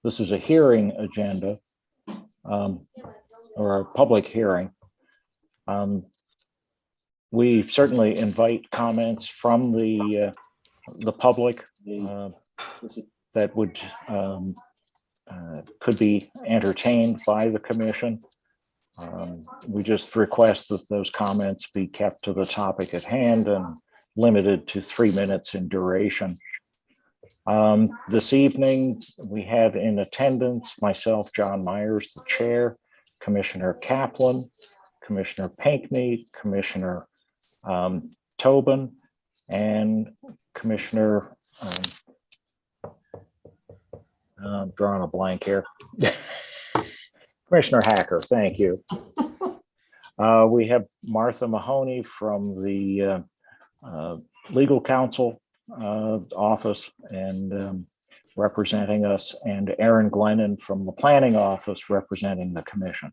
this is a hearing agenda, or a public hearing. We certainly invite comments from the public that would could be entertained by the commission. We just request that those comments be kept to the topic at hand and limited to 3 minutes in duration. This evening, we have in attendance myself, John Myers, the chair, Commissioner Kaplan, Commissioner Pinckney, Commissioner Tobin, and Commissioner, I'm drawing a blank here. Commissioner Hacker, thank you. We have Martha Mahoney from the legal counsel office and representing us, and Aaron Glennon from the planning office representing the commission.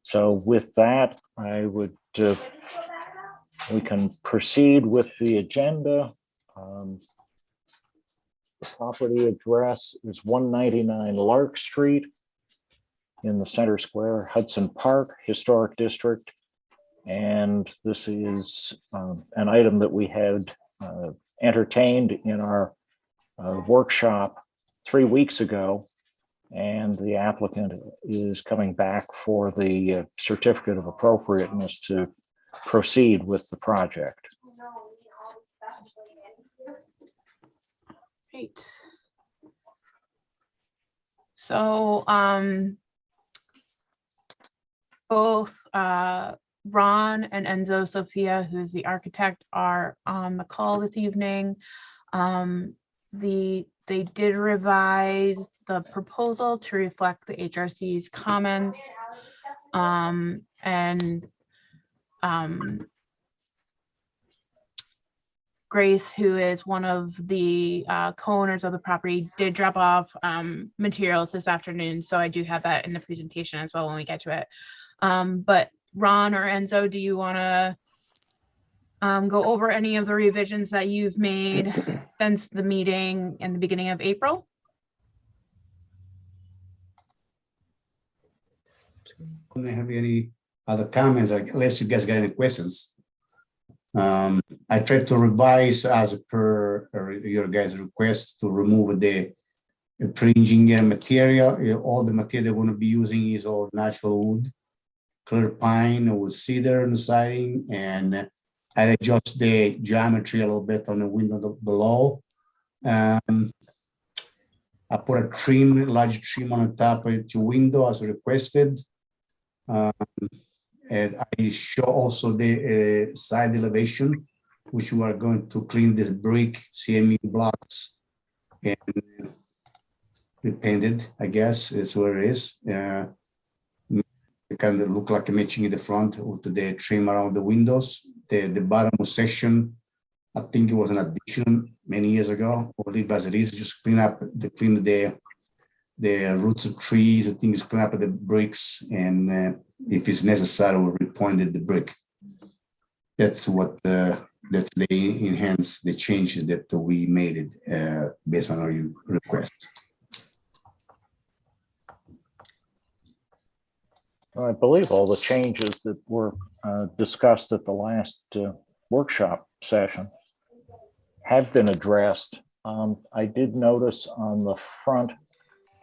So with that, I would, we can proceed with the agenda. The property address is 199 Lark Street in the Center Square, Hudson Park Historic District. And this is an item that we had entertained in our workshop 3 weeks ago. And the applicant is coming back for the certificate of appropriateness to proceed with the project. Great. So both Ron and Enzo Sophia, who's the architect, are on the call this evening. They did revise the proposal to reflect the HRC's comments, and Grace, who is one of the co-owners of the property, did drop off materials this afternoon, so I do have that in the presentation as well when we get to it. But Ron or Enzo, do you want to go over any of the revisions that you've made since the meeting in the beginning of April? Don't have any other comments, unless you guys got any questions. I tried to revise as per your guys' request to remove the pre-engineered material. All the material they're going to be using is all natural wood, clear pine with cedar on the siding, and I adjust the geometry a little bit on the window below. I put a trim, large trim on the top of the window as requested. And I show also the side elevation, which we are going to clean this brick CME blocks and repaint it, I guess that's where it is. It kind of look like a matching in the front with the trim around the windows. The bottom section, I think it was an addition many years ago, or leave as it is, just clean the roots of trees, I think it's clean up the bricks, and if it's necessary, we'll repoint the brick. That's what that's the enhance the changes that we made it based on our request. I believe all the changes that were discussed at the last workshop session have been addressed. I did notice on the front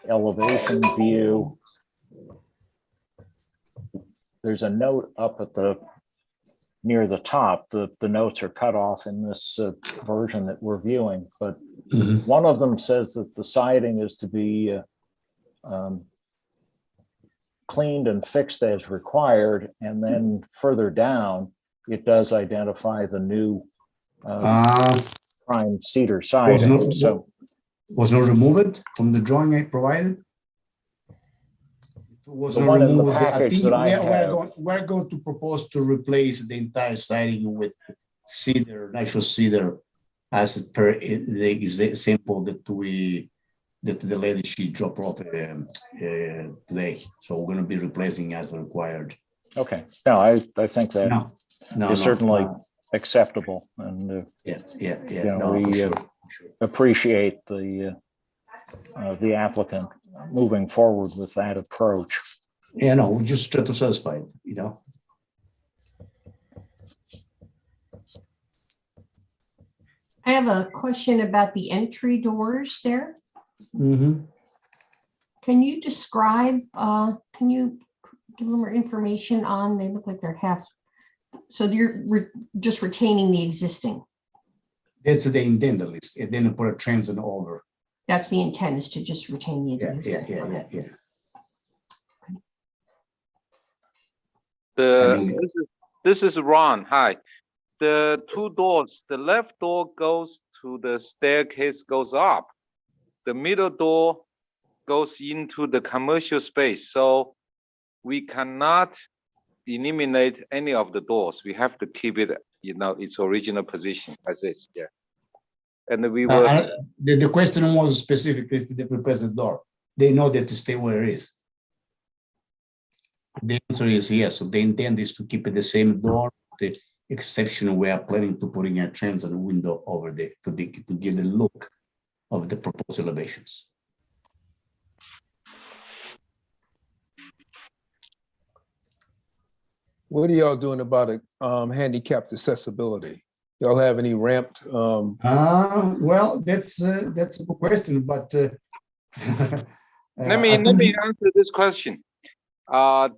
elevation view, there's a note up at the near the top. The notes are cut off in this version that we're viewing, but one of them says that the siding is to be cleaned and fixed as required, and then further down it does identify the new prime cedar siding. Was not removed from the drawing I provided? Was not removed. I think we're going to propose to replace the entire siding with cedar, natural cedar, as per the sample that the lady she dropped off today. So we're going to be replacing as required. Okay. No, I think that is certainly acceptable, and yeah. we appreciate the the applicant moving forward with that approach. Yeah, no, we just try to satisfy it, you know. I have a question about the entry doors there. Mm-hmm. Can you describe, can you give a little more information on, they look like they're half, so you're just retaining the existing. That's the intent at least, and then put a transom over. That's the intent, is to just retain the Yeah, existing. Okay. I mean- This is Ron. Hi. The two doors, the left door goes to the staircase, goes up. The middle door goes into the commercial space. So we cannot eliminate any of the doors. We have to keep it, its original position as is. Yeah. And we will. The question was specifically to the proposed door. They know that to stay where it is. The answer is yes. So the intent is to keep it the same door. The exception we are planning to put in a transom window over there to give the look of the proposed elevations. What are y'all doing about it? Handicapped accessibility? Y'all have any ramped? Well, that's a good question, but Let me answer this question.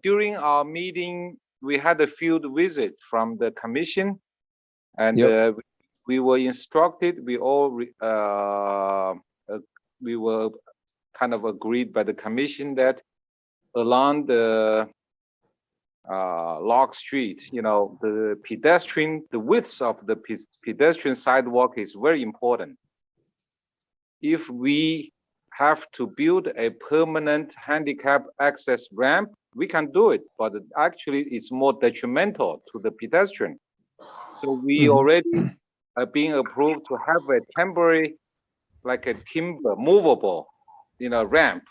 During our meeting, we had a field visit from the commission, and we were instructed. We all we were kind of agreed by the commission that along the Log Street, the width of the pedestrian sidewalk is very important. If we have to build a permanent handicap access ramp, we can do it, but actually it's more detrimental to the pedestrian. So we already are being approved to have a temporary, like a timber movable, ramp.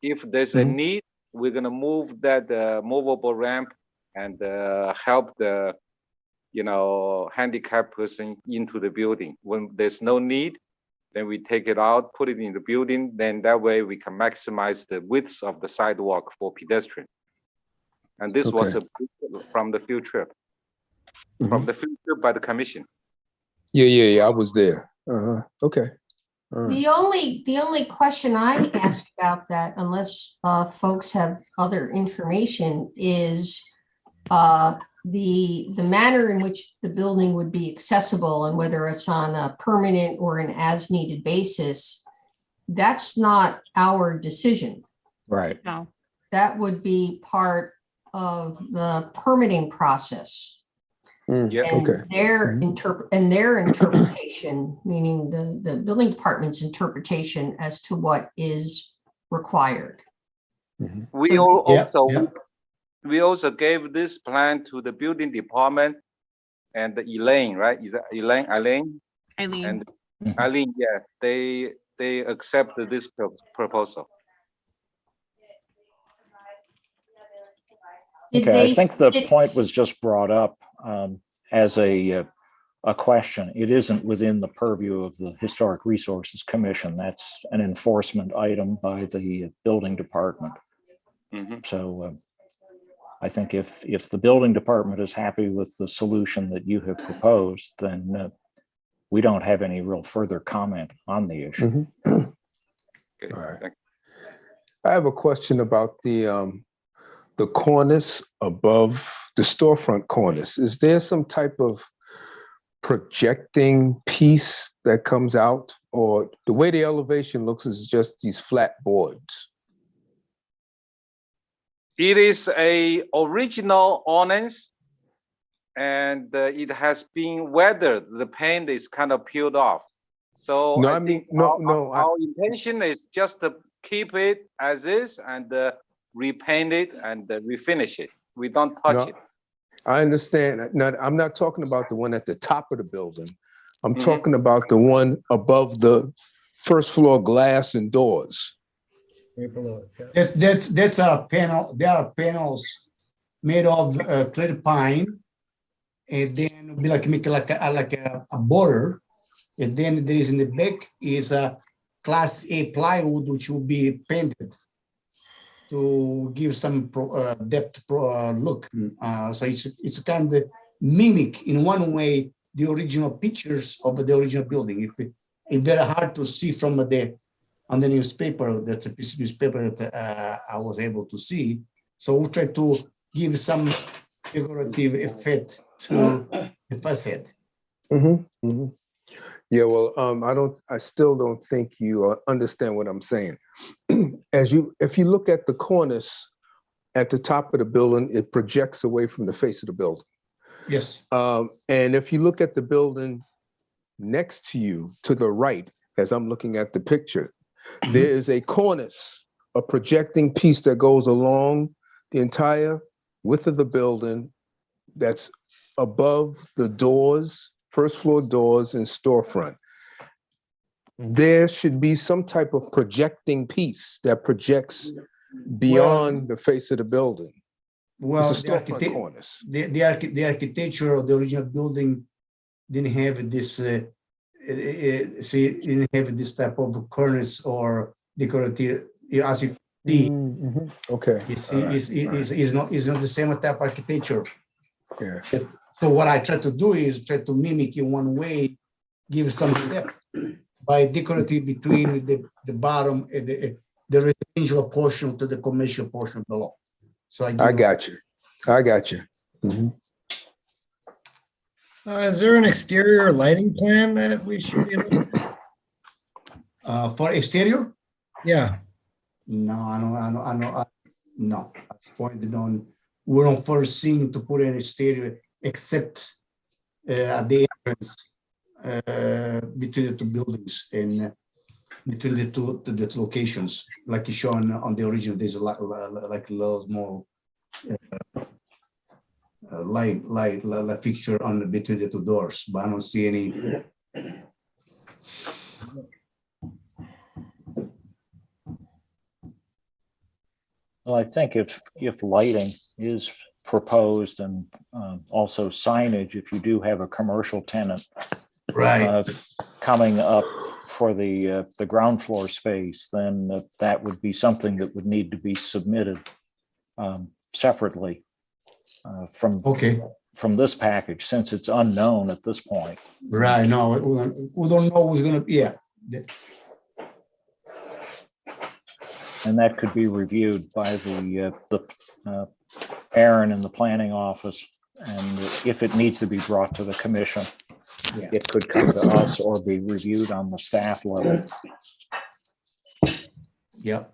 If there's a need, we're gonna move that movable ramp and help the, handicapped person into the building. When there's no need, then we take it out, put it in the building. Then that way we can maximize the width of the sidewalk for pedestrian. And this was from the field trip, by the commission. Yeah. I was there. Okay. The only question I ask about that, unless folks have other information, is the manner in which the building would be accessible and whether it's on a permanent or an as-needed basis. That's not our decision. Right. No. That would be part of the permitting process. Yeah. And Okay. their interpretation, meaning the building department's interpretation as to what is required. We also gave this plan to the building department and Elaine, right? Is that Elaine? Eileen. And Eileen, yeah, they accepted this proposal. Okay, I think the point was just brought up as a question. It isn't within the purview of the Historic Resources Commission. That's an enforcement item by the building department. So I think if the building department is happy with the solution that you have proposed, then we don't have any real further comment on the issue. Okay. All right. I have a question about the cornice above the storefront cornice. Is there some type of projecting piece that comes out, or the way the elevation looks is just these flat boards? It is a original awnings, and it has been weathered. The paint is kind of peeled off. So No, our intention is just to keep it as is and repaint it and refinish it. We don't touch it. I understand. Now, I'm not talking about the one at the top of the building. I'm talking about the one above the first floor glass and doors. That's a panel. There are panels made of clear pine, and then make like a border, and then there is in the back is a Class A plywood, which will be painted to give some depth look. So it's kind of mimic in one way the original pictures of the original building. If very hard to see from on the newspaper, that's a piece of newspaper that I was able to see. So we try to give some figurative effect to the facade. Yeah, well, I still don't think you understand what I'm saying. If you look at the cornice at the top of the building, it projects away from the face of the building. Yes. And if you look at the building next to you, to the right, as I'm looking at the picture, there is a cornice, a projecting piece that goes along the entire width of the building that's above the doors, first floor doors and storefront. There should be some type of projecting piece that projects beyond the face of the building. Well, it's a storefront cornice. The architecture of the original building didn't have this. Didn't have this type of cornice or decorative. As you see, okay. You see, it's not the same type of architecture. Yeah. So what I try to do is try to mimic in one way, give some depth by decorative between the bottom and the residential portion to the commercial portion below. So I got you. Is there an exterior lighting plan that we should be looking at? For exterior? Yeah. No, I know. No, at this point, we don't foresee to put an exterior except at the entrance between the two buildings and between the two locations, like it's shown on the original. There's like a little small light fixture on between the two doors, but I don't see any. Well, I think if lighting is proposed and also signage, if you do have a commercial tenant coming up for the ground floor space, then that would be something that would need to be submitted separately from this package, since it's unknown at this point. Right. No, we don't know who's going to. Yeah. And that could be reviewed by the Aaron in the planning office, and if it needs to be brought to the commission, it could come to us or be reviewed on the staff level. Yep.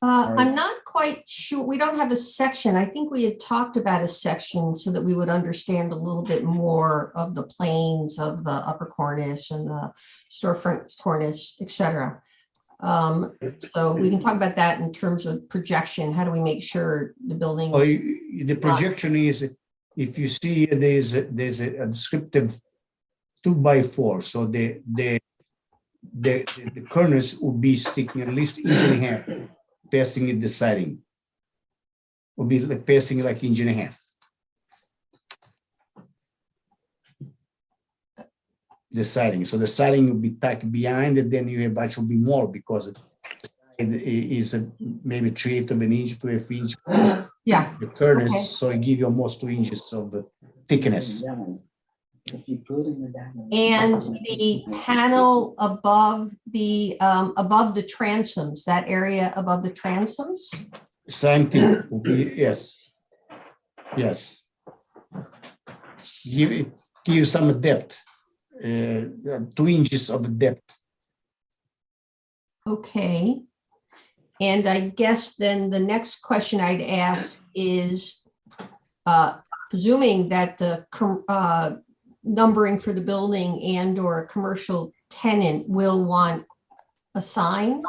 I'm not quite sure. We don't have a section. I think we had talked about a section so that we would understand a little bit more of the planes of the upper cornice and the storefront cornice, et cetera. So we can talk about that in terms of projection. How do we make sure the building? The projection is, if you see there's a descriptive 2x4. So the cornice will be sticking at least 1.5 inches. Passing in the siding will be like passing like 1.5 inches. The siding, so the siding will be tucked behind, and then you have actually be more because it is maybe 1/3 of an inch to 1/2 inch. Yeah. The cornice, so it gives you almost 2 inches of the thickness. And the panel above the transoms, that area above the transoms? Same thing will be, yes. Give you some depth, 2 inches of depth. Okay. And I guess then the next question I'd ask is, presuming that the numbering for the building and or a commercial tenant will want a sign,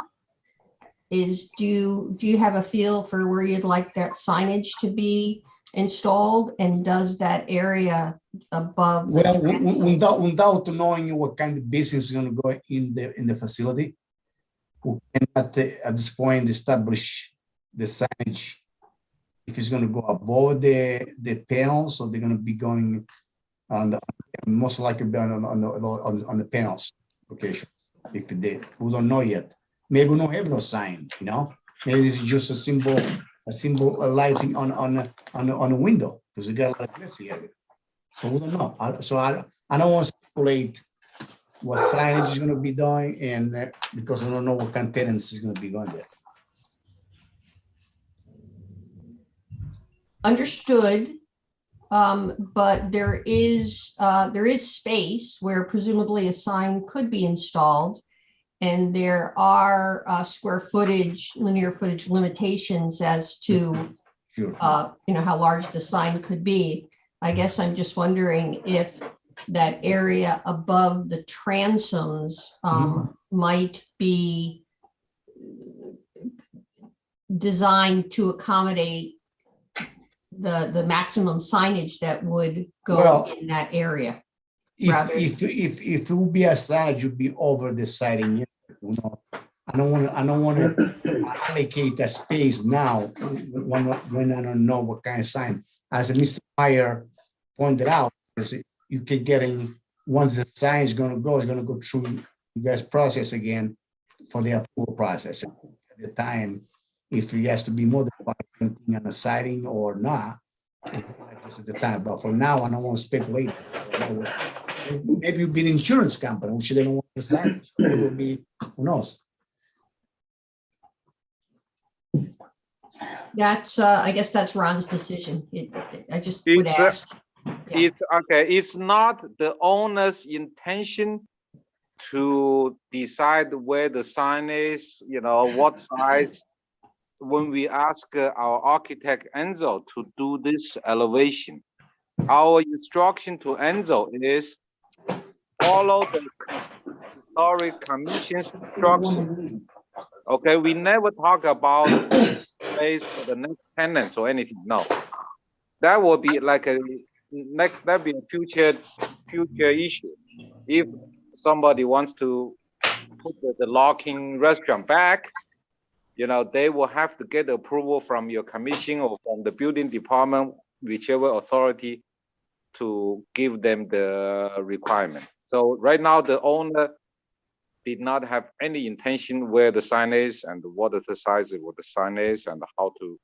do you have a feel for where you'd like that signage to be installed, and does that area above? Well, without knowing what kind of business is going to go in the facility, we cannot at this point establish the signage if it's gonna go above the panels, so they're gonna be going on the, most likely be on the panels locations. If they, we don't know yet. Maybe we don't have no sign, you know? Maybe it's just a symbol, a lighting on a window, because we got a lot of glass here. So we don't know. I don't want to speculate what signage is gonna be doing, and because I don't know what kind of tenants is gonna be going there. Understood. But there is space where presumably a sign could be installed. And there are square footage, linear footage limitations as to, Sure. how large the sign could be. I guess I'm just wondering if that area above the transoms might be designed to accommodate the maximum signage that would go in that area. If it will be a sign, it would be over the siding. You know, I don't want to allocate a space now when I don't know what kind of sign. As Mr. Meyer pointed out, you keep getting, once the sign is going to go, it's going to go through you guys' process again for the approval process. At the time, if it has to be modified something on the siding or not, at the time. But for now, I don't want to speculate. Maybe you'll be an insurance company, which they don't want the signage. It will be, who knows? That's, I guess that's Ron's decision. I just would ask. It's okay. It's not the owner's intention to decide where the sign is, what size. When we ask our architect Enzo to do this elevation, our instruction to Enzo is follow the historic commission's instruction. Okay, we never talk about space for the next tenants or anything. No, that will be like that'd be a future issue. If somebody wants to put the locking restaurant back, they will have to get approval from your commission or from the building department, whichever authority, to give them the requirement. So right now, the owner did not have any intention where the sign is and what is the size of what the sign is and how to,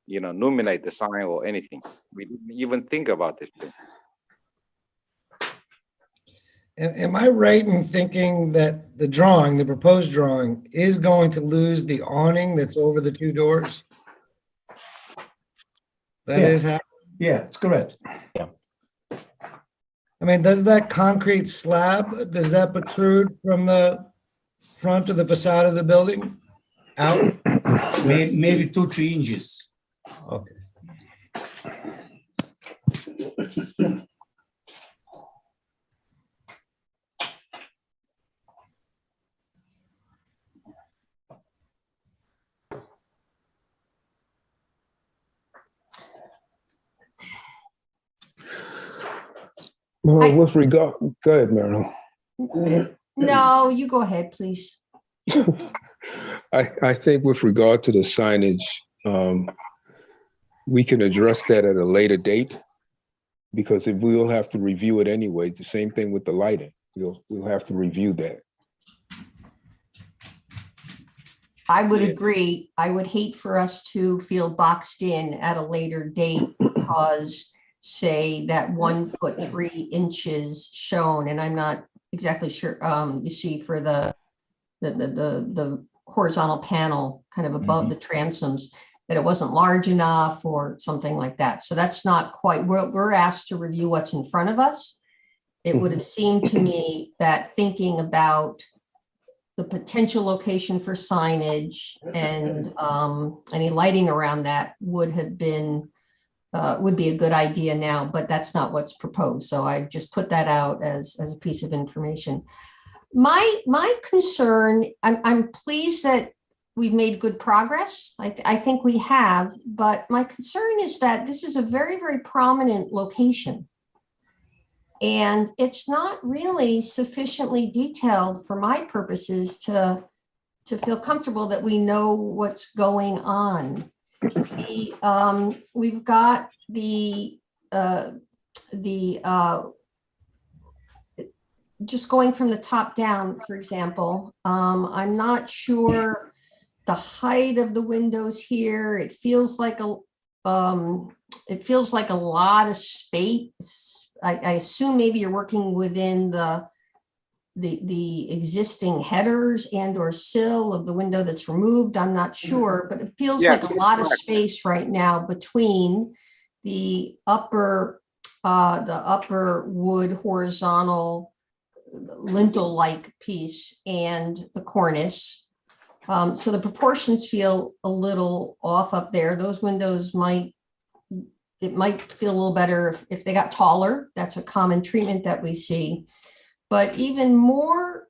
illuminate the sign or anything. We didn't even think about this thing. Am I right in thinking that the proposed drawing is going to lose the awning that's over the two doors? That is happening? Yeah, it's correct. I mean, does that concrete slab, does that protrude from the front of the facade of the building out? Maybe 2-3 inches. Okay. Well, with regard, go ahead, Marilyn. No, you go ahead, please. I think with regard to the signage, we can address that at a later date, because if we will have to review it anyway, the same thing with the lighting. We'll have to review that. I would agree. I would hate for us to feel boxed in at a later date because, say, that 1 foot 3 inches shown, and I'm not exactly sure. You see, for the horizontal panel, kind of above the transoms, that it wasn't large enough or something like that. So that's not quite. We're asked to review what's in front of us. It would have seemed to me that thinking about the potential location for signage and any lighting around that would be a good idea now, but that's not what's proposed. So I just put that out as a piece of information. My concern, I'm pleased that we've made good progress. I think we have, but my concern is that this is a very, very prominent location. And it's not really sufficiently detailed for my purposes to feel comfortable that we know what's going on. we've got just going from the top down, for example, I'm not sure the height of the windows here. It feels like a lot of space. I assume maybe you're working within the existing headers and or sill of the window that's removed. I'm not sure, but it feels Yeah, like a lot of correct. space right now between the upper wood horizontal lintel-like piece and the cornice. So the proportions feel a little off up there. Those windows might feel a little better if they got taller. That's a common treatment that we see. But even more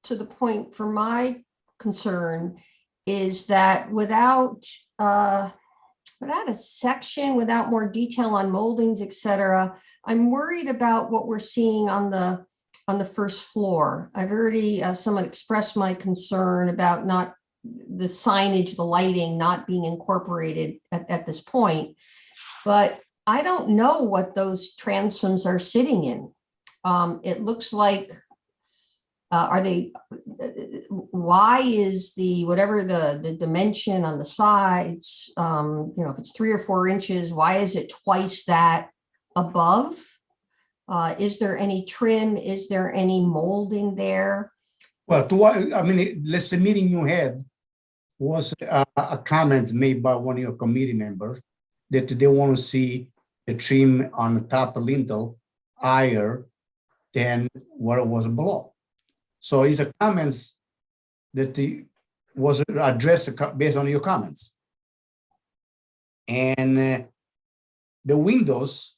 to the point for my concern is that without a section, without more detail on moldings, et cetera, I'm worried about what we're seeing on the first floor. I've already somewhat expressed my concern about not the signage, the lighting not being incorporated at this point, but I don't know what those transoms are sitting in. It looks like, why is whatever the dimension on the sides, if it's 3 or 4 inches, why is it twice that above? Is there any trim? Is there any molding there? Well, let's the meeting you had was a comment made by one of your committee members that they want to see the trim on the top lintel higher than what it was below. So it's a comments that was addressed based on your comments. And the windows,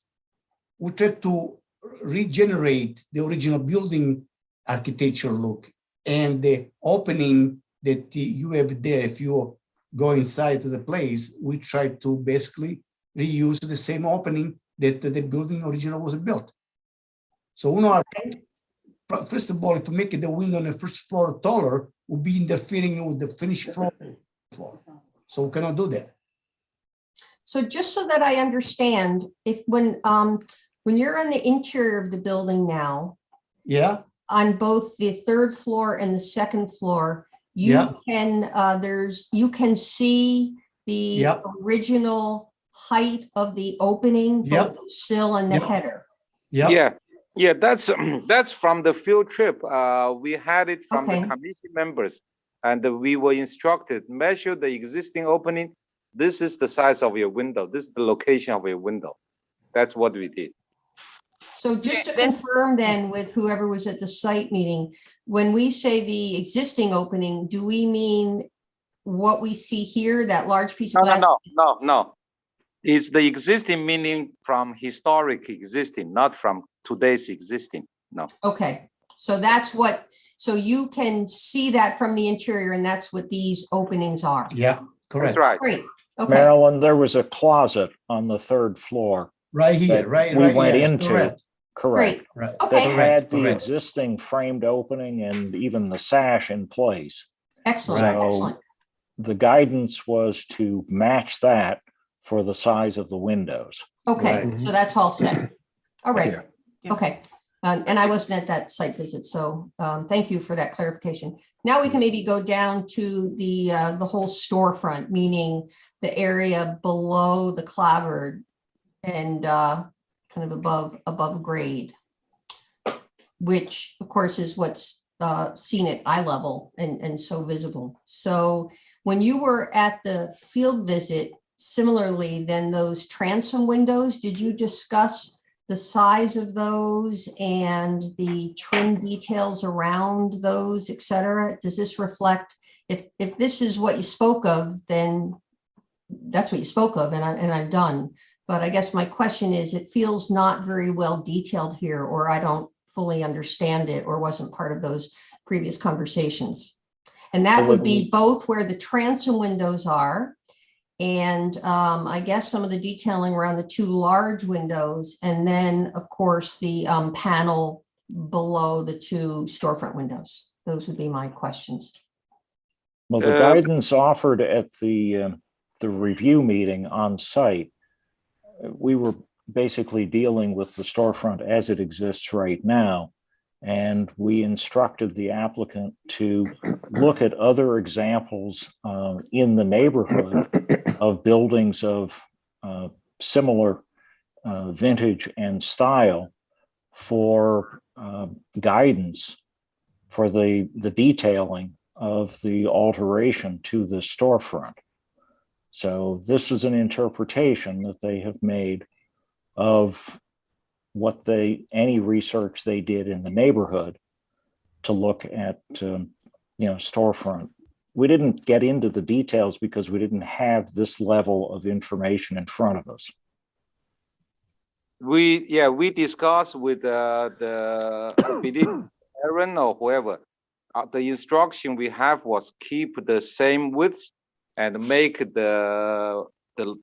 we tried to regenerate the original building architecture look, and the opening that you have there. If you go inside to the place, we try to basically reuse the same opening that the building original was built. So first of all, if you make the window on the first floor taller, will be interfering with the finished floor. So we cannot do that. So just so that I understand, when you're on the interior of the building now, Yeah. on both the 3rd floor and the 2nd floor, you can see the original height of the opening, both the sill and the header. Yeah, that's from the field trip. We had it from the committee members, and we were instructed, measure the existing opening. This is the size of your window. This is the location of your window. That's what we did. So just to confirm then with whoever was at the site meeting, when we say the existing opening, do we mean what we see here, that large piece of glass? No. It's the existing meaning from historic existing, not from today's existing. No. Okay, so so you can see that from the interior, and that's what these openings are. Yeah, correct. That's right. Great. Okay. Marilyn, there was a closet on the 3rd floor. Right here, that we went into. Correct. Correct. Right. That Okay. had the Correct. existing framed opening and even the sash in place. Excellent. So Excellent. the guidance was to match that for the size of the windows. Okay, Right. so that's all set. All right. Yeah. Okay. And I wasn't at that site visit, so thank you for that clarification. Now we can maybe go down to the whole storefront, meaning the area below the clapboard and kind of above grade, which of course is what's seen at eye level and so visible. So when you were at the field visit, similarly, then those transom windows, did you discuss the size of those and the trim details around those, et cetera? Does this reflect, if this is what you spoke of, then that's what you spoke of, and I'm done. But I guess my question is, it feels not very well detailed here, or I don't fully understand it, or wasn't part of those previous conversations. And that would be both where the transom windows are, and I guess some of the detailing around the 2 large windows, and then of course the panel below the 2 storefront windows. Those would be my questions. Well, the guidance offered at the the review meeting on site, we were basically dealing with the storefront as it exists right now. And we instructed the applicant to look at other examples in the neighborhood of buildings of similar vintage and style for guidance for the detailing of the alteration to the storefront. So this is an interpretation that they have made of what any research they did in the neighborhood to look at, storefront. We didn't get into the details because we didn't have this level of information in front of us. We discussed with the Aaron or whoever. The instruction we have was keep the same width and make the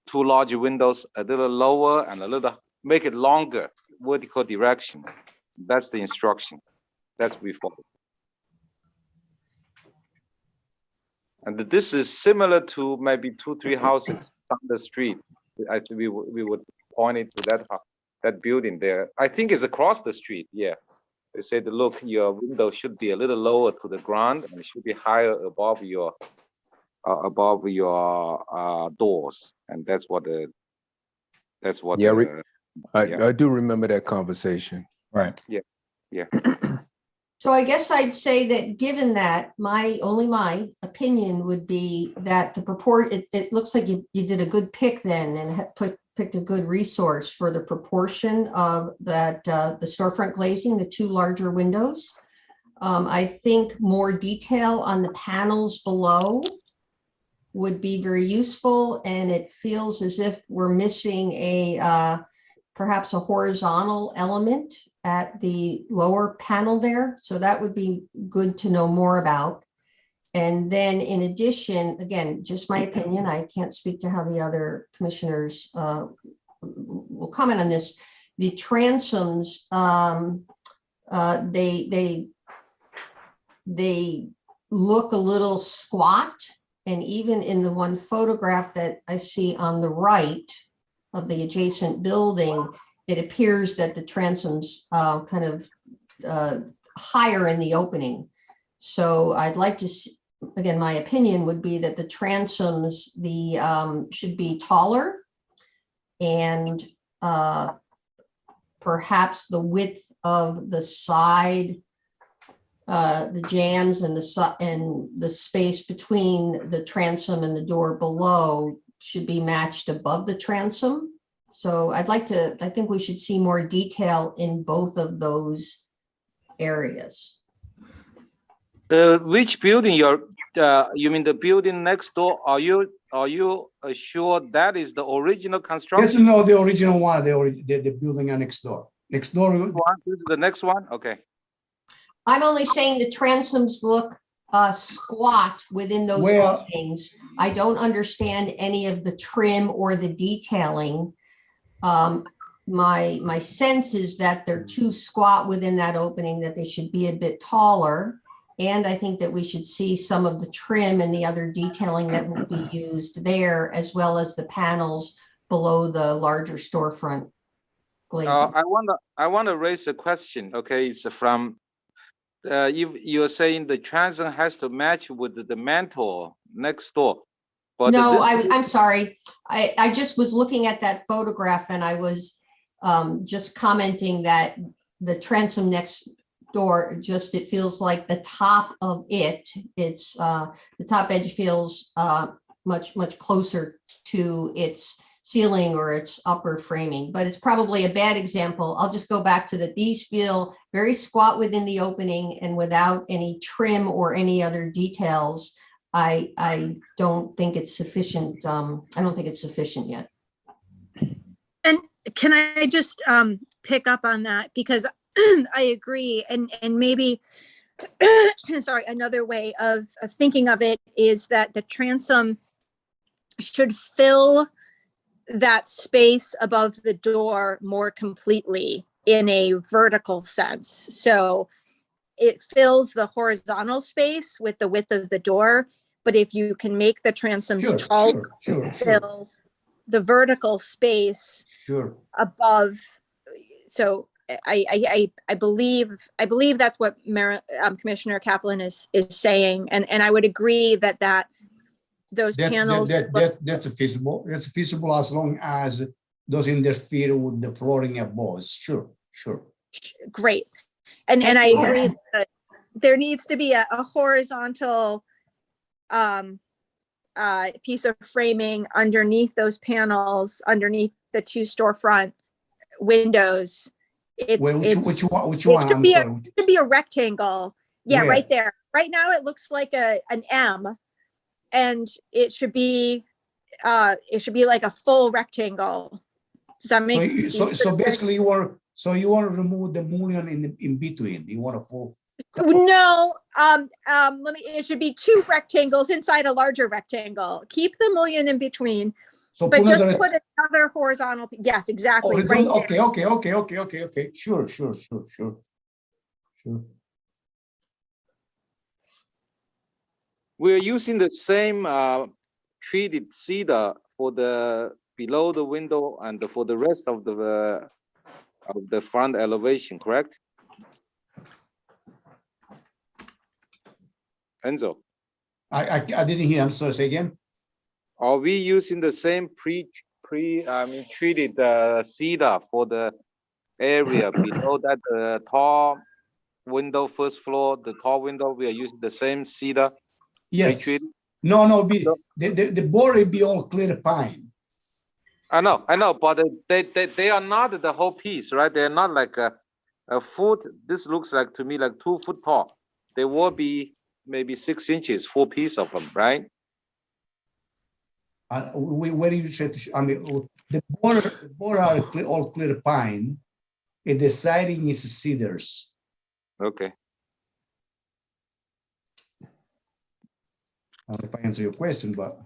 two large windows a little lower and make it longer, vertical direction. That's the instruction. That's we follow. And this is similar to maybe 2-3 houses on the street. Actually, we would point it to that building there. I think it's across the street. Yeah, they said, look, your window should be a little lower to the ground and it should be higher above your doors, and that's what. Yeah, I do remember that conversation. Right. Yeah. So I guess I'd say that given that, my opinion would be that it looks like you did a good pick then and picked a good resource for the proportion of that, the storefront glazing, the two larger windows. I think more detail on the panels below would be very useful, and it feels as if we're missing perhaps a horizontal element at the lower panel there. So that would be good to know more about. And then in addition, again, just my opinion, I can't speak to how the other commissioners will comment on this. The transoms, they look a little squat. And even in the one photograph that I see on the right of the adjacent building, it appears that the transoms kind of higher in the opening. So I'd like to see, again, my opinion would be that the transoms should be taller, and perhaps the width of the side, the jambs and the space between the transom and the door below should be matched above the transom. So I think we should see more detail in both of those areas. Which building you mean the building next door? Are you sure that is the original construction? Yes, no, the original one, the building next door. Next door. The next one? Okay. I'm only saying the transoms look squat within those openings. I don't understand any of the trim or the detailing. My sense is that they're too squat within that opening, that they should be a bit taller. And I think that we should see some of the trim and the other detailing that will be used there, as well as the panels below the larger storefront glazing. I want to raise a question. Okay, it's from you're saying the transom has to match with the mantle next door. But no, I'm sorry. I just was looking at that photograph, and I was just commenting that the transom next door, it feels like the top of it's the top edge feels much closer to its ceiling or its upper framing, but it's probably a bad example. I'll just go back to that. These feel very squat within the opening and without any trim or any other details. I don't think it's sufficient. I don't think it's sufficient yet. And can I just pick up on that, because I agree, and maybe sorry, another way of thinking of it is that the transom should fill that space above the door more completely in a vertical sense. So it fills the horizontal space with the width of the door, But if you can make the transoms Sure, tall, sure. fill the vertical space Sure. above. So I believe that's what Commissioner Kaplan is saying, and I would agree that those panels. That's feasible. That's feasible as long as doesn't interfere with the flooring above. Sure. Great, and I agree that there needs to be a horizontal piece of framing underneath those panels, underneath the two storefront windows. Which one? It should be a rectangle. Yeah, Where? right there. Right now it looks like an M, and it should be like a full rectangle. Does that make so basically you want to remove the mullion in between. You want to full. No, it should be two rectangles inside a larger rectangle. Keep the mullion in between, So but just put another horizontal. Yes, exactly. Right there. Okay. Sure. We're using the same treated cedar for the below the window and for the rest of the front elevation, correct? Enzo, I didn't hear. I'm sorry. Say again. are we using the same treated cedar for the area below that tall window, first floor, the tall window? We are using the same cedar. Yes. Pre-treated? No. The board will be all clear pine. I know, but they are not the whole piece, right? They're not like a foot. This looks like to me like 2 foot tall. They will be maybe 6 inches, full piece of them, right? Where you try to? I mean, the border are all clear pine, and the siding is cedars. Okay. I don't know if I answer your question, but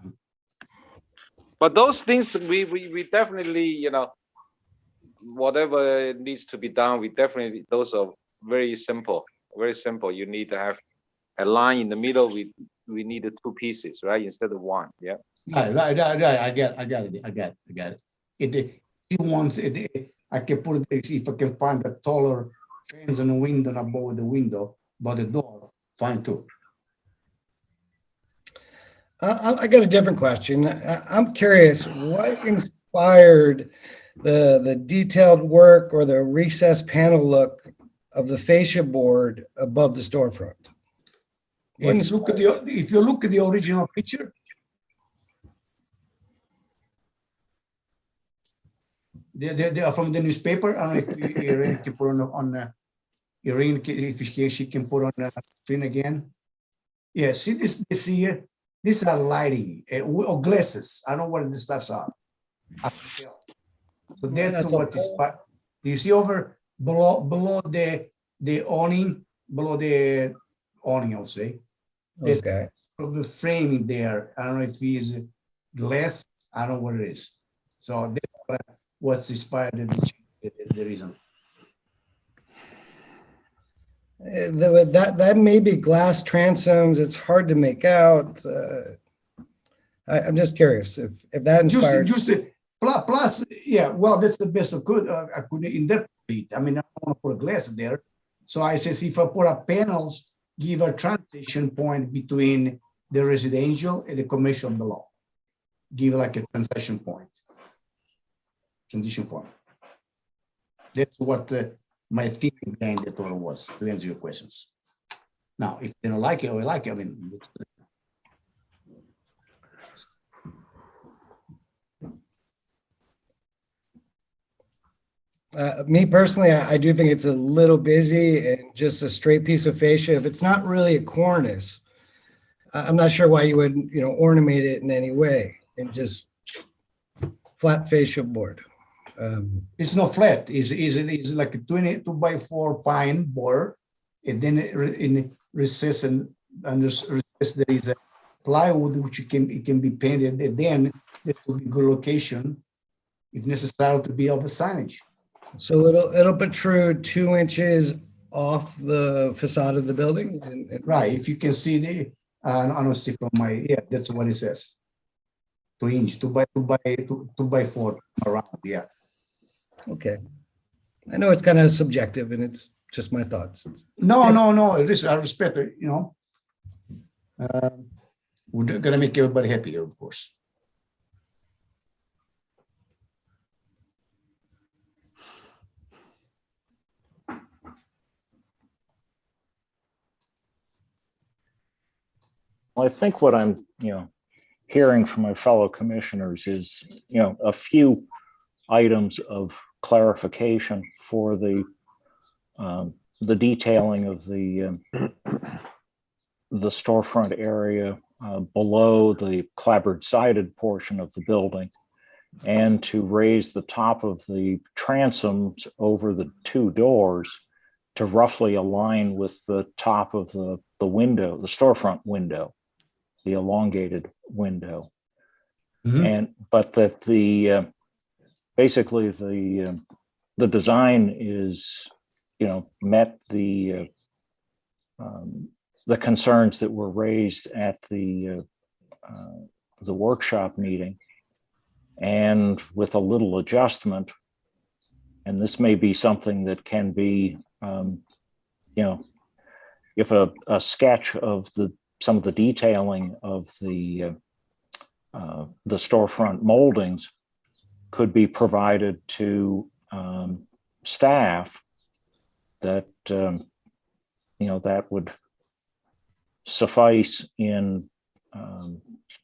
those things we definitely, whatever needs to be done, those are very simple. You need to have a line in the middle. We need 2 pieces, right, instead of 1. Yeah. Right. I got it. He wants it. I can put it if I can find a taller transom window above the window, but the door, fine too. I got a different question. I'm curious, what inspired the detailed work or the recessed panel look of the fascia board above the storefront? If you look at the original picture, they are from the newspaper. I don't know if Irene can put on Irene, if she can put on the screen again. Yeah, see this here. These are lighting or glasses. I don't know what the stuffs are. So that's what is. Do you see over below the awning, I'll say. Okay. The framing there. I don't know if it is glass. I don't know what it is. So that's what's inspired the reason. That may be glass transoms. It's hard to make out. I'm just curious if that inspired. Plus, yeah. Well, that's the best I could interpret it. I mean, I don't want to put a glass there. So I says if I put up panels, give a transition point between the residential and the commercial below. Give like a transition point. That's what my thinking behind the total was, to answer your questions. Now, if they don't like it or like it, I mean, me personally, I do think it's a little busy and just a straight piece of fascia. If it's not really a cornice, I'm not sure why you would, ornament it in any way and just flat fascia board. It's not flat. It's like a 22x4 pine board, and then in recess and under recess there is a plywood which it can be painted, and then there will be good location if necessary to be of the signage. So it'll protrude 2 inches off the facade of the building. Right. If you can see I don't see from my, yeah, that's what it says. 2 inch, 2 by 4 around, yeah. Okay. I know it's kind of subjective and it's just my thoughts. No, I respect it, you know. We're gonna make everybody happy, of course. Well, I think what I'm, hearing from my fellow commissioners is, a few items of clarification for the detailing of the storefront area below the clapboard sided portion of the building, and to raise the top of the transoms over the 2 doors to roughly align with the top of the window, the storefront window, the elongated window. But that the basically the design is, met the concerns that were raised at the workshop meeting, and with a little adjustment. And this may be something that can be, if a sketch of some of the detailing of the storefront moldings could be provided to staff, that that would suffice in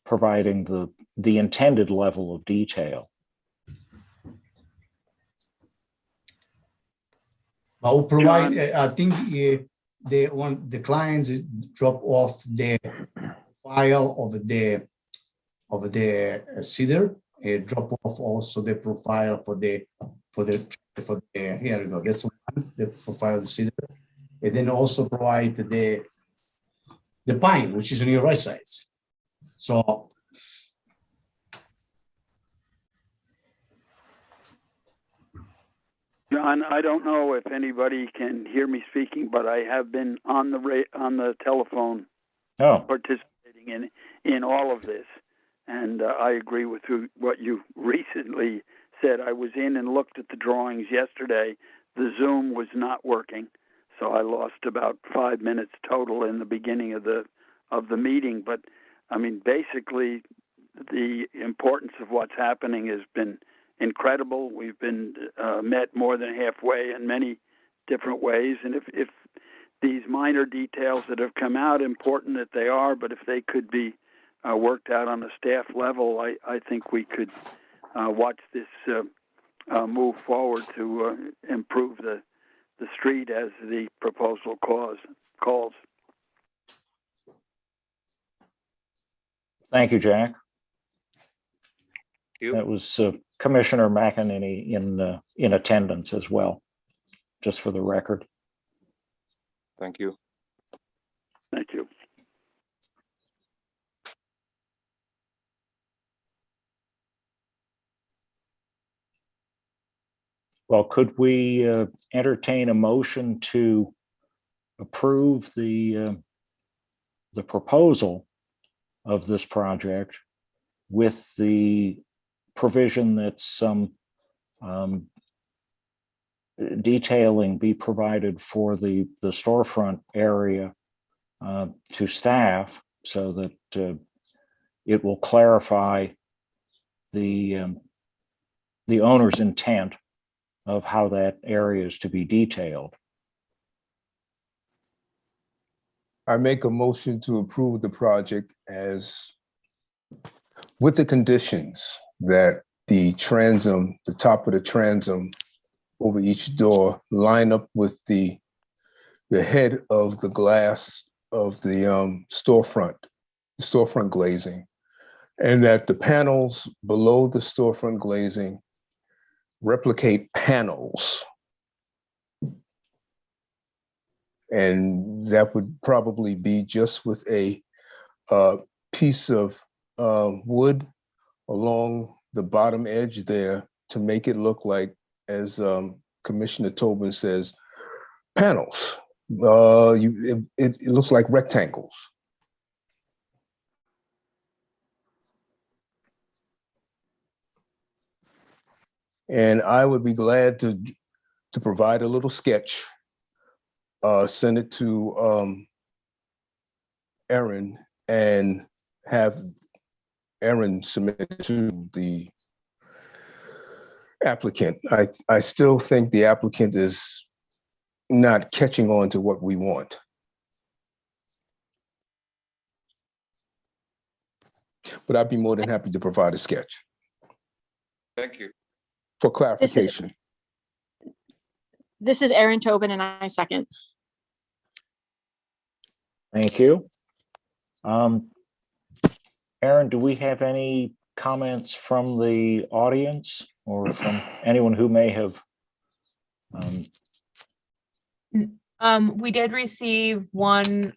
providing the intended level of detail. I will provide, I think the clients drop off the file of the cedar, drop off also the profile for the here we go, that's one, the profile of the cedar, and then also provide the pine, which is on your right side. So John, I don't know if anybody can hear me speaking, but I have been on the telephone participating in all of this. And I agree with what you recently said. I was in and looked at the drawings yesterday. The Zoom was not working, so I lost about 5 minutes total in the beginning of the meeting. But I mean, basically, the importance of what's happening has been incredible. We've been met more than halfway in many different ways. And if these minor details that have come out, important that they are, but if they could be worked out on a staff level, I think we could watch this move forward to improve the street as the proposal calls. Thank you, Jack. You. That was Commissioner McEnany in attendance as well, just for the record. Thank you. Thank you. Well, could we entertain a motion to approve the proposal of this project with the provision that some detailing be provided for the storefront area to staff, so that it will clarify the owner's intent of how that area is to be detailed? I make a motion to approve the project as with the conditions that the transom, the top of the transom over each door line up with the head of the glass of the storefront glazing, and that the panels below the storefront glazing replicate panels. And that would probably be just with a piece of wood along the bottom edge there to make it look like, as Commissioner Tobin says, panels. It looks like rectangles. And I would be glad to provide a little sketch, send it to Erin, and have Erin submit it to the applicant. I still think the applicant is not catching on to what we want. But I'd be more than happy to provide a sketch Thank you. for clarification. This is Erin Tobin, and I second. Thank you. Aaron, do we have any comments from the audience or from anyone who may have? We did receive one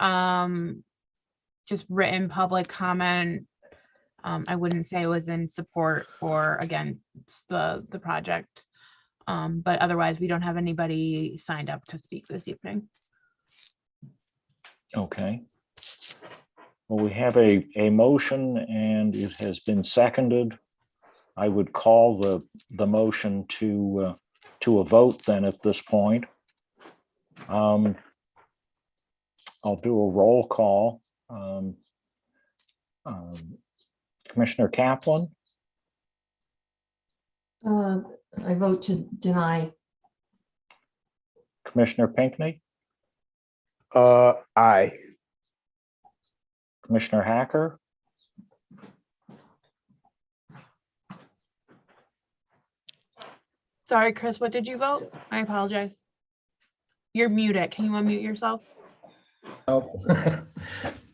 just written public comment. I wouldn't say it was in support or against the project. But otherwise, we don't have anybody signed up to speak this evening. Okay. Well, we have a motion and it has been seconded. I would call the motion to a vote then at this point. I'll do a roll call. Commissioner Kaplan, I vote to deny. Commissioner Pinckney, Aye. Commissioner Hacker, Sorry, Chris, what did you vote? I apologize. You're muted. Can you unmute yourself? Oh.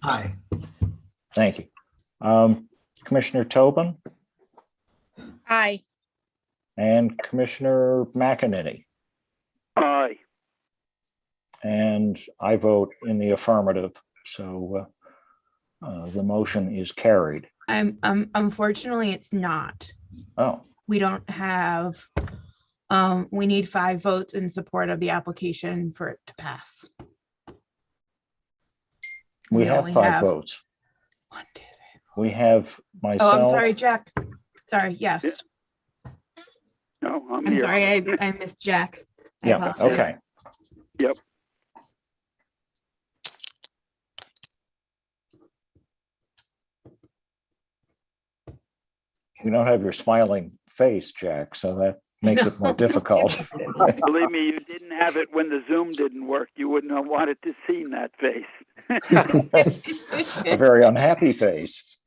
Aye. thank you. Commissioner Tobin Aye. and Commissioner McEnany. Aye. And I vote in the affirmative. So the motion is carried. Unfortunately, it's not. Oh, We don't have, we need 5 votes in support of the application for it to pass. we We have only 5 have- votes. 1, 2, 3. We have Oh, I'm myself. sorry, Jack. Sorry, yes. Yeah. No, I'm I'm here. sorry, I missed Jack. I Yeah, apologize. okay. Yep. You don't have your smiling face, Jack, so that makes it more difficult. Believe me, you didn't have it when the Zoom didn't work. You wouldn't have wanted to see that face. A very unhappy face.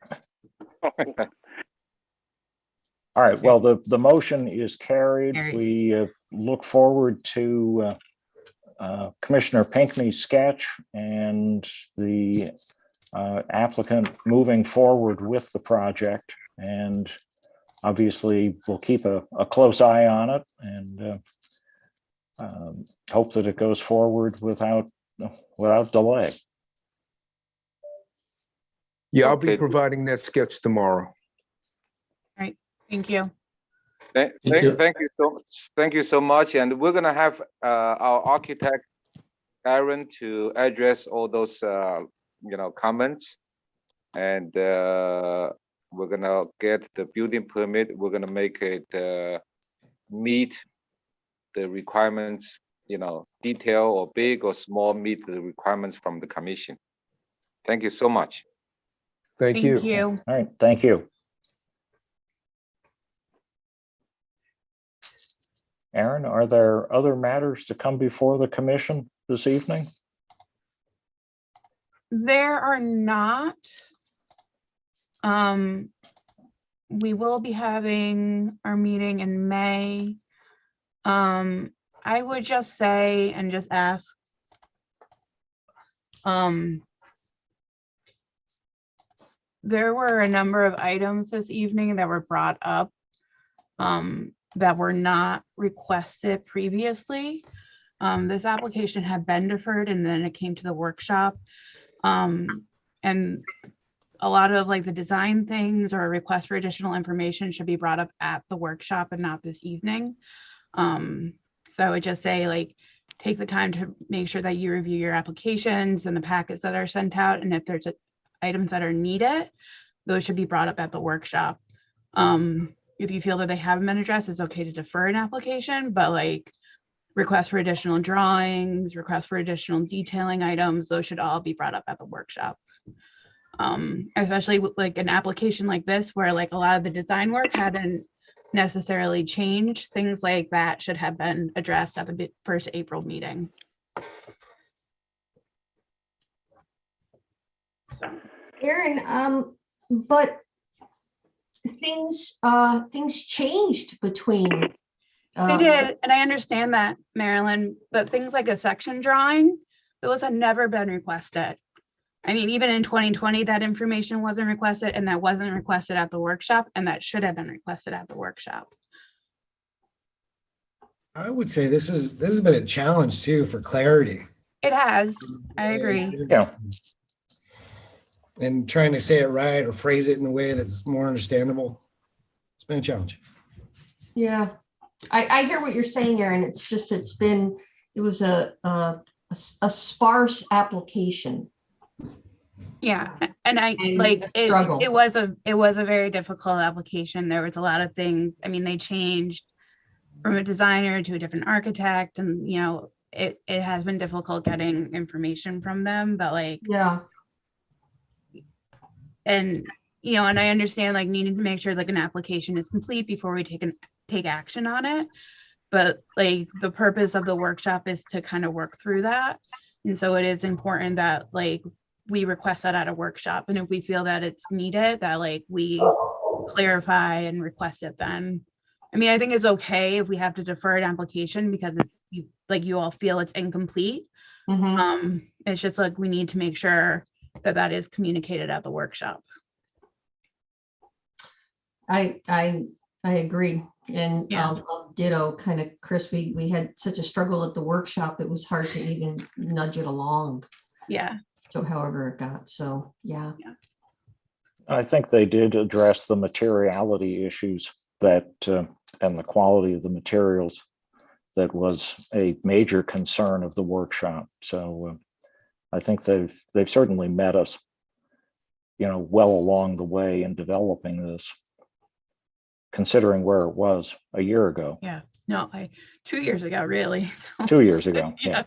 All right, well, the motion is carried. Carried. We look forward to Commissioner Pinckney's sketch and the applicant moving forward with the project. And obviously, we'll keep a close eye on it and hope that it goes forward without delay. Yeah, I'll be Okay. providing that sketch tomorrow. Thank you. Thank you so much. And we're gonna have our architect, Aaron, to address all those comments. And we're gonna get the building permit. We're gonna make it meet the requirements, detail or big or small, meet the requirements from the commission. Thank you so much. Thank you. All right, thank you. Aaron, are there other matters to come before the commission this evening? There are not. We will be having our meeting in May. I would just say and just ask. There were a number of items this evening that were brought up that were not requested previously. This application had been deferred and then it came to the workshop. And a lot of like the design things or a request for additional information should be brought up at the workshop and not this evening. So I would just say like, take the time to make sure that you review your applications and the packets that are sent out. And if there's items that are needed, those should be brought up at the workshop. if you feel that they haven't been addressed, it's okay to defer an application, but like requests for additional drawings, requests for additional detailing items, those should all be brought up at the workshop. Especially with like an application like this, where like a lot of the design work hadn't necessarily changed, things like that should have been addressed at the first April meeting. So, Aaron, but things changed between. They did, and I understand that, Marilyn, but things like a section drawing, those had never been requested. I mean, even in 2020, that information wasn't requested, and that wasn't requested at the workshop, and that should have been requested at the workshop. I would say this has been a challenge too for clarity. It has, I agree. Yeah. And trying to say it right or phrase it in a way that's more understandable. It's been a challenge. Yeah, I hear what you're saying, Aaron. It's just, it was a sparse application. Yeah, and struggle. it was a very difficult application. There was a lot of things. I mean, they changed from a designer to a different architect, and you know, it has been difficult getting information from them, but like, yeah. And you know, and I understand like needing to make sure like an application is complete before we take action on it. But like the purpose of the workshop is to kind of work through that. And so it is important that like we request that at a workshop. And if we feel that it's needed, that like we clarify and request it then. I mean, I think it's okay if we have to defer an application because it's like you all feel it's incomplete. Mm-hmm. It's just like we need to make sure that that is communicated at the workshop. I agree. And Yeah. Ditto, kind of, Chris, we had such a struggle at the workshop, it was hard to even nudge it along. Yeah. So however it got, so yeah. I think they did address the materiality issues that and the quality of the materials that was a major concern of the workshop. So I think they've certainly met us, you know, well along the way in developing this, considering where it was a year ago. Yeah. No, 2 years ago, really. So, 2 years ago. Yeah.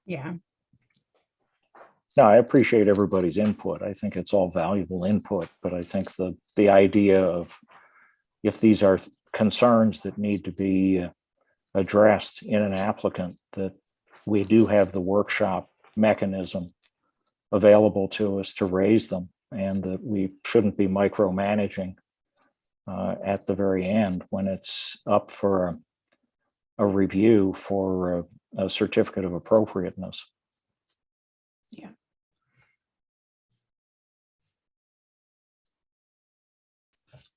Yeah. No, I appreciate everybody's input. I think it's all valuable input, but I think the idea of if these are concerns that need to be addressed in an applicant, that we do have the workshop mechanism available to us to raise them, and that we shouldn't be micromanaging at the very end when it's up for a review for a certificate of appropriateness. Yeah.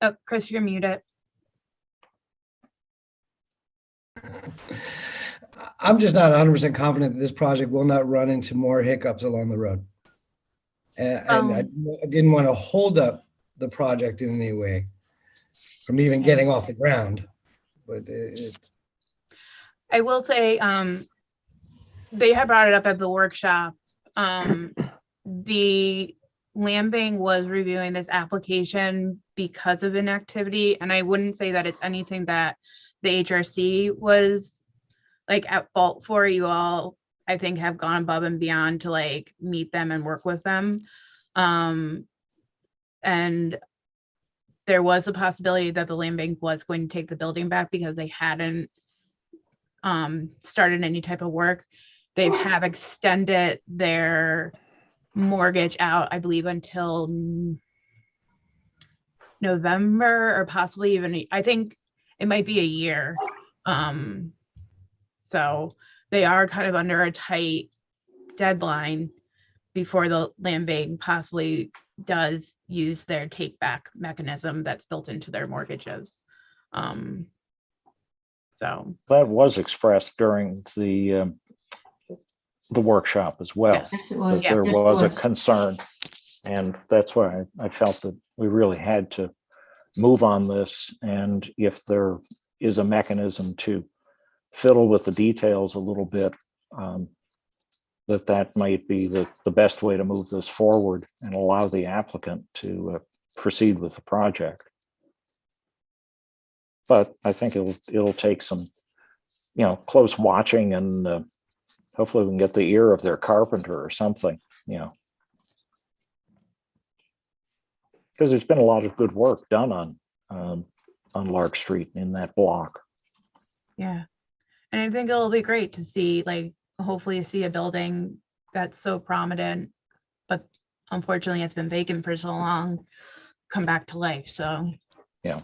Oh, Chris, you're muted. I'm just not 100% confident that this project will not run into more hiccups along the road. And I didn't want to hold up the project in any way from even getting off the ground. But I will say, they had brought it up at the workshop. The Lambing was reviewing this application because of inactivity, and I wouldn't say that it's anything that the HRC was like at fault for. You all, I think, have gone above and beyond to like meet them and work with them. And there was a possibility that the land bank was going to take the building back because they hadn't started any type of work. They have extended their mortgage out, I believe, until November, or possibly even, I think it might be a year. So they are kind of under a tight deadline before the land bank possibly does use their take back mechanism that's built into their mortgages. So that was expressed during the workshop as well. Yes, it was. That there was a concern, and that's why I felt that we really had to move on this. And if there is a mechanism to fiddle with the details a little bit, that might be the best way to move this forward and allow the applicant to proceed with the project. But I think it'll take some, close watching, and hopefully we can get the ear of their carpenter or something, because there's been a lot of good work done on Lark Street in that block. Yeah. And I think it'll be great to see, like, hopefully see a building that's so prominent, but unfortunately it's been vacant for so long, come back to life. So yeah.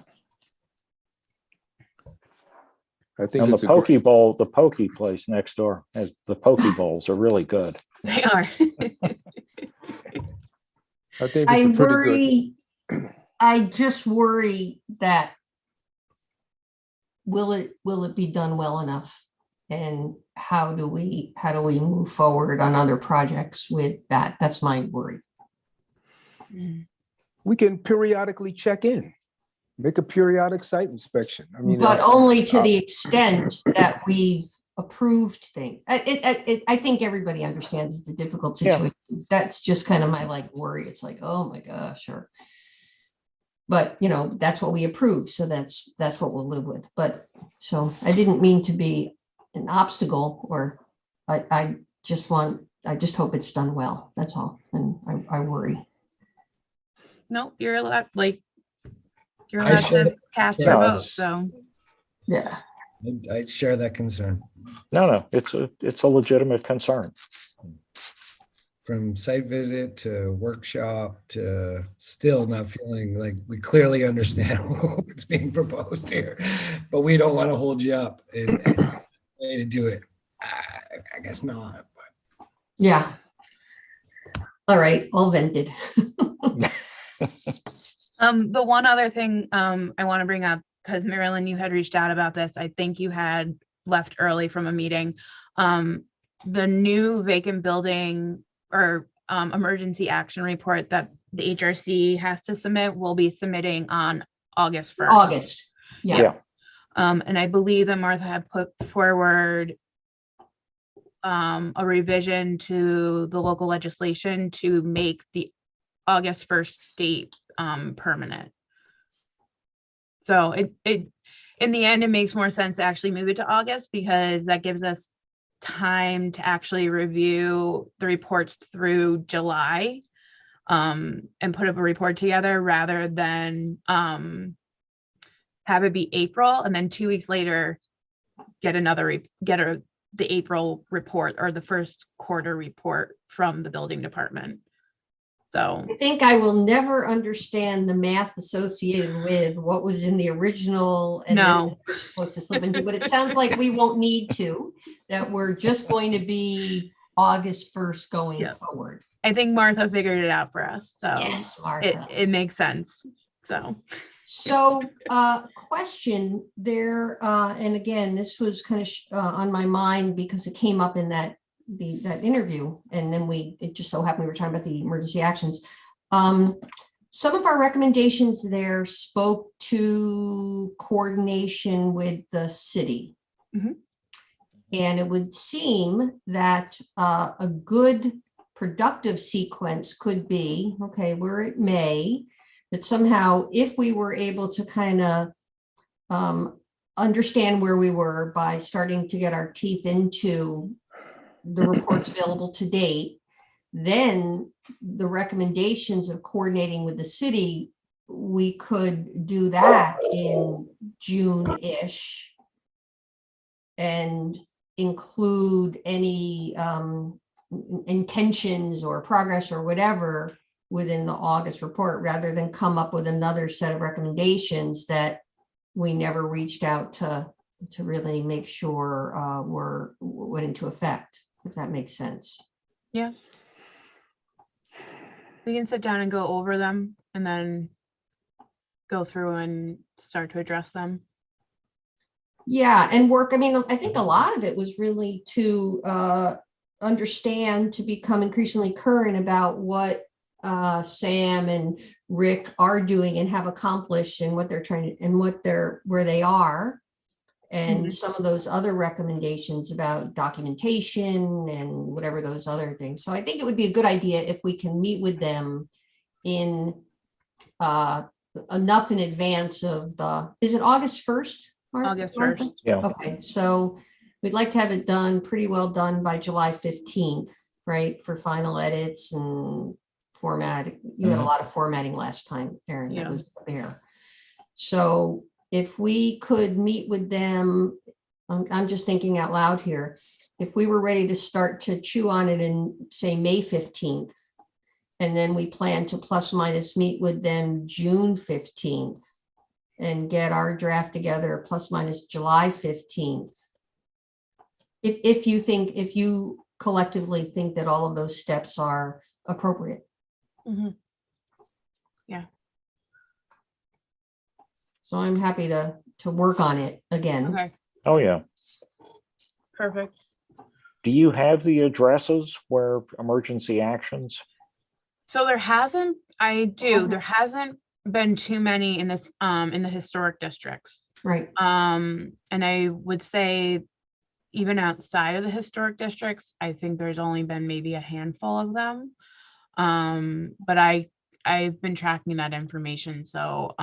I think And it's the Poke Bowl, the Poke place next door, the Poke Bowls are really good. they are. I think I it's a pretty worry, I just worry that will it be done well enough? And how do we move forward on other projects with that? That's my worry. we can periodically check in, make a periodic site inspection. I mean, But only to the extent that we've approved things. I think everybody understands it's a difficult situation. That's just kind of my worry. It's like, oh my gosh, sure. But that's what we approved, so that's what we'll live with. But so I didn't mean to be an obstacle, or I just hope it's done well. That's all. And I worry. Nope, you're allowed, you're I allowed share- to cast Yeah, your vote. it's- So Yeah. I share that concern. No, it's a legitimate concern. From site visit to workshop to still not feeling like we clearly understand what's being proposed here, but we don't want to hold you up and way to do it. I guess not. But. Yeah. All right. All vented. the one other thing I want to bring up, because Marilyn, you had reached out about this. I think you had left early from a meeting. The new vacant building or emergency action report that the HRC has to submit will be submitting on August 1st. August. Yeah. And I believe that Martha had put forward a revision to the local legislation to make the August 1st date permanent. So it in the end, it makes more sense to actually move it to August, because that gives us time to actually review the reports through July and put up a report together, rather than have it be April and then 2 weeks later get the April report or the first quarter report from the building department. So I think I will never understand the math associated with what was in the original and then we're supposed to slip into, but it sounds like we won't need to, that we're just going to be August 1st going forward. I think Martha figured it out for us. So yes, Martha. It makes sense. So question there, and again, this was kind of on my mind because it came up in that interview, and then it just so happened we were talking about the emergency actions. Some of our recommendations there spoke to coordination with the city. Mm-hmm. And it would seem that a good productive sequence could be, okay, we're at May, that somehow if we were able to kind of understand where we were by starting to get our teeth into the reports available to date, then the recommendations of coordinating with the city, we could do that in June-ish and include any intentions or progress or whatever within the August report, rather than come up with another set of recommendations that we never reached out to really make sure went into effect, if that makes sense. Yeah. We can sit down and go over them and then go through and start to address them. Yeah, and work. I mean, I think a lot of it was really to understand, to become increasingly current about what Sam and Rick are doing and have accomplished, and what they're trying to, and where they are, and some of those other recommendations about documentation and whatever those other things. So I think it would be a good idea if we can meet with them in enough in advance of is it August 1st? August 1st. Yeah. Okay, so we'd like to have it done, pretty well done by July 15th, right? For final edits and format. You had a lot of formatting last time, Aaron. That Yeah. was there. So if we could meet with them, I'm just thinking out loud here. If we were ready to start to chew on it in, say, May 15th, and then we plan to plus minus meet with them June 15th and get our draft together plus minus July 15th. If you collectively think that all of those steps are appropriate. Mhm. Yeah. So I'm happy to work on it again. Okay. Oh, yeah. Perfect. Do you have the addresses where emergency actions? So there hasn't been too many in this in the historic districts. Right. And I would say even outside of the historic districts, I think there's only been maybe a handful of them. But I've been tracking that information. So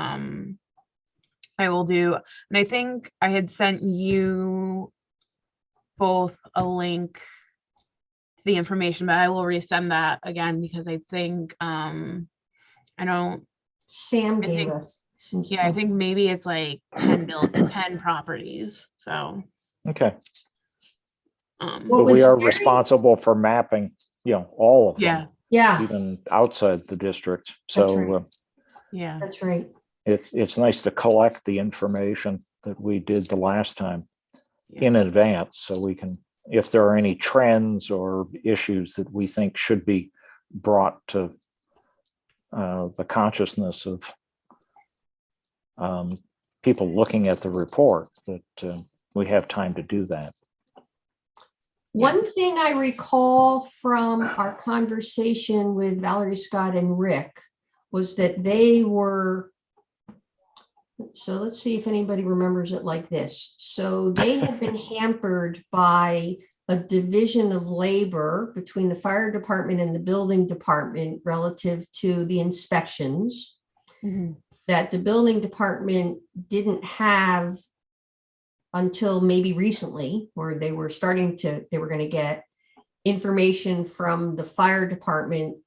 I will do, and I think I had sent you both a link to the information, but I will resend that again because I think Sam I gave think- us some yeah, I stuff. think maybe it's like 10 properties. So Okay. What But was we are very- responsible for mapping, all of yeah, them, Yeah, even outside the districts. That's So right. yeah, that's right. it's nice to collect the information that we did the last time Yeah. in advance, so we can, if there are any trends or issues that we think should be brought to the consciousness of people looking at the report, that we have time to do that. One thing I recall from our conversation with Valerie Scott and Rick was that they were, so let's see if anybody remembers it like this. So they had been hampered by a division of labor between the fire department and the building department relative to the inspections Mhm. that the building department didn't have until maybe recently, where they were going to get information from the fire department.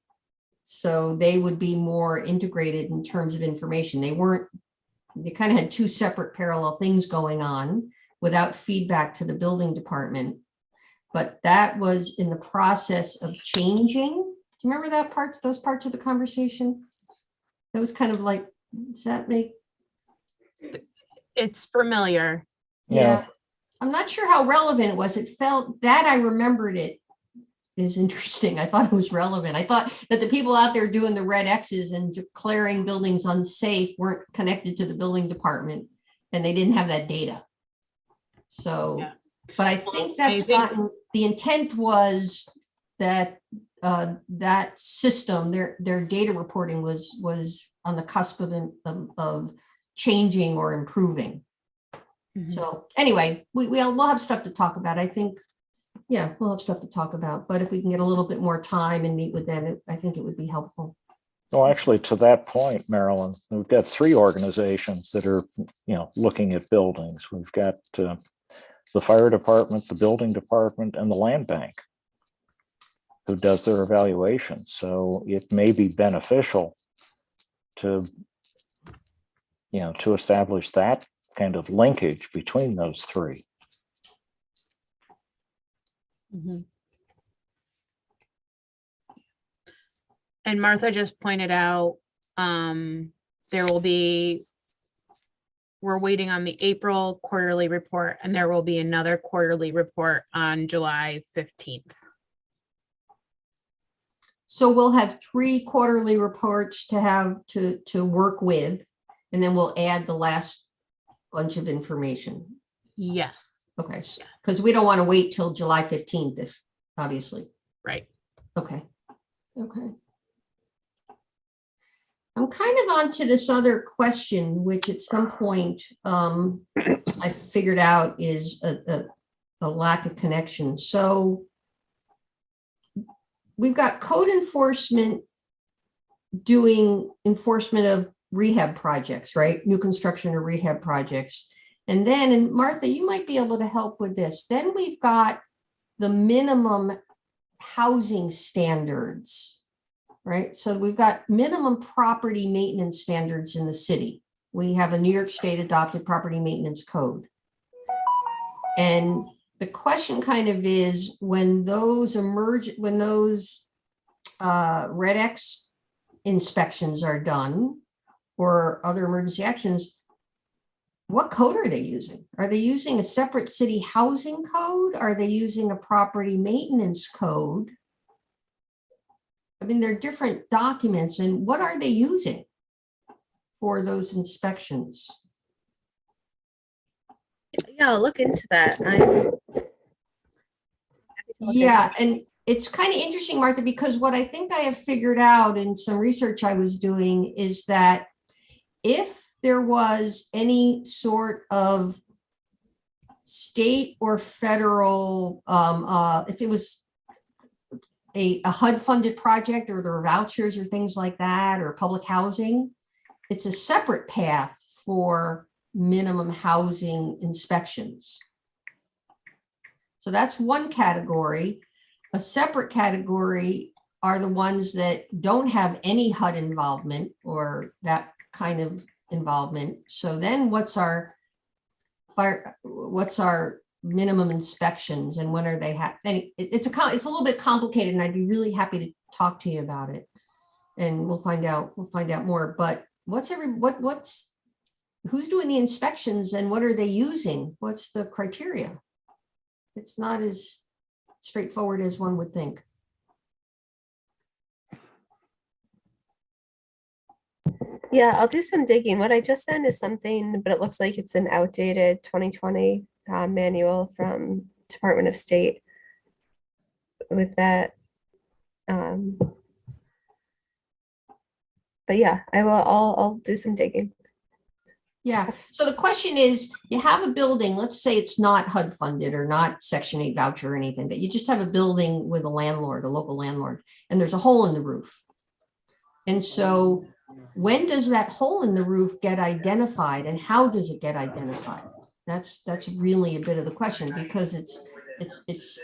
So they would be more integrated in terms of information. They kind of had two separate parallel things going on without feedback to the building department. But that was in the process of changing. Do you remember those parts of the conversation? That was kind of like, does that make? It's familiar. Yeah. I'm not sure how relevant it was. It felt that I remembered it is interesting. I thought it was relevant. I thought that the people out there doing the red X's and declaring buildings unsafe weren't connected to the building department and they didn't have that data. So, Yeah. but I think that's gotten, the intent was that that system, their data reporting was on the cusp of changing or improving. Mhm. So anyway, we'll have stuff to talk about. I think, yeah, we'll have stuff to talk about, but if we can get a little bit more time and meet with them, I think it would be helpful. Well, actually, to that point, Marilyn, we've got 3 organizations that are, looking at buildings. We've got the fire department, the building department, and the land bank who does their evaluation. So it may be beneficial to establish that kind of linkage between those 3. Mhm. And Martha just pointed out, we're waiting on the April quarterly report, and there will be another quarterly report on July 15th. So we'll have 3 quarterly reports to have to work with, and then we'll add the last bunch of information. Yes, Okay, because we don't want to wait till July 15th, if obviously. right. Okay. I'm kind of on to this other question, which at some point I figured out is a lack of connection. So we've got code enforcement doing enforcement of rehab projects, right? New construction or rehab projects. And then, and Martha, you might be able to help with this. Then we've got the minimum housing standards, right? So we've got minimum property maintenance standards in the city. We have a New York State adopted property maintenance code. And the question kind of is when those Red X inspections are done or other emergency actions, what code are they using? Are they using a separate city housing code? Are they using a property maintenance code? I mean, they're different documents, and what are they using for those inspections? Yeah, I'll look into that. Yeah, and it's kind of interesting, Martha, because what I think I have figured out in some research I was doing is that if there was any sort of state or federal, if it was a HUD funded project or there were vouchers or things like that, or public housing, it's a separate path for minimum housing inspections. So that's one category. A separate category are the ones that don't have any HUD involvement or that kind of involvement. So then what's our minimum inspections and when are they it's a little bit complicated, and I'd be really happy to talk to you about it, and we'll find out more. But who's doing the inspections and what are they using? What's the criteria? It's not as straightforward as one would think. Yeah, I'll do some digging. What I just sent is something, but it looks like it's an outdated 2020 manual from Department of State with that. But yeah, I'll do some digging. Yeah. So the question is, you have a building, let's say it's not HUD funded or not Section 8 voucher or anything, that you just have a building with a landlord, a local landlord, and there's a hole in the roof. And so when does that hole in the roof get identified and how does it get identified? That's really a bit of the question, because it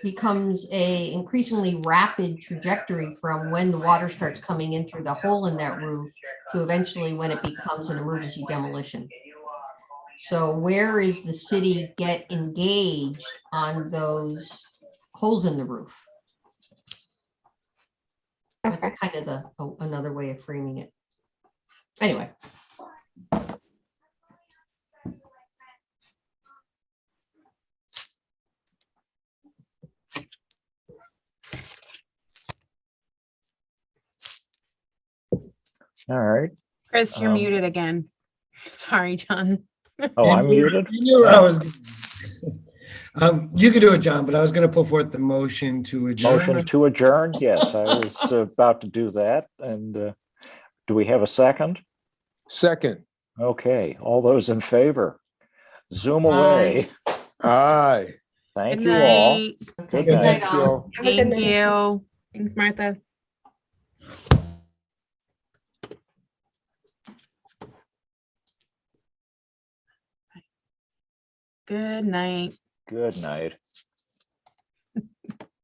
becomes a increasingly rapid trajectory from when the water starts coming in through the hole in that roof to eventually when it becomes an emergency demolition. So where is the city get engaged on those holes in the roof? Okay. That's kind of another way of framing it. Anyway. All right. Chris, you're muted again. Sorry, John. Oh, I'm muted? You knew where I was. You could do it, John, but I was going to put forth the motion to adjourn. Motion to adjourn? Yes, I was about to do that. And do we have a second? Second. Okay, all those in favor? Zoom away. Aye. Thank Good you all. night. Okay, Good night. Thank you all. Have a good Thank night. you. Thanks, Martha. Good night. Good night.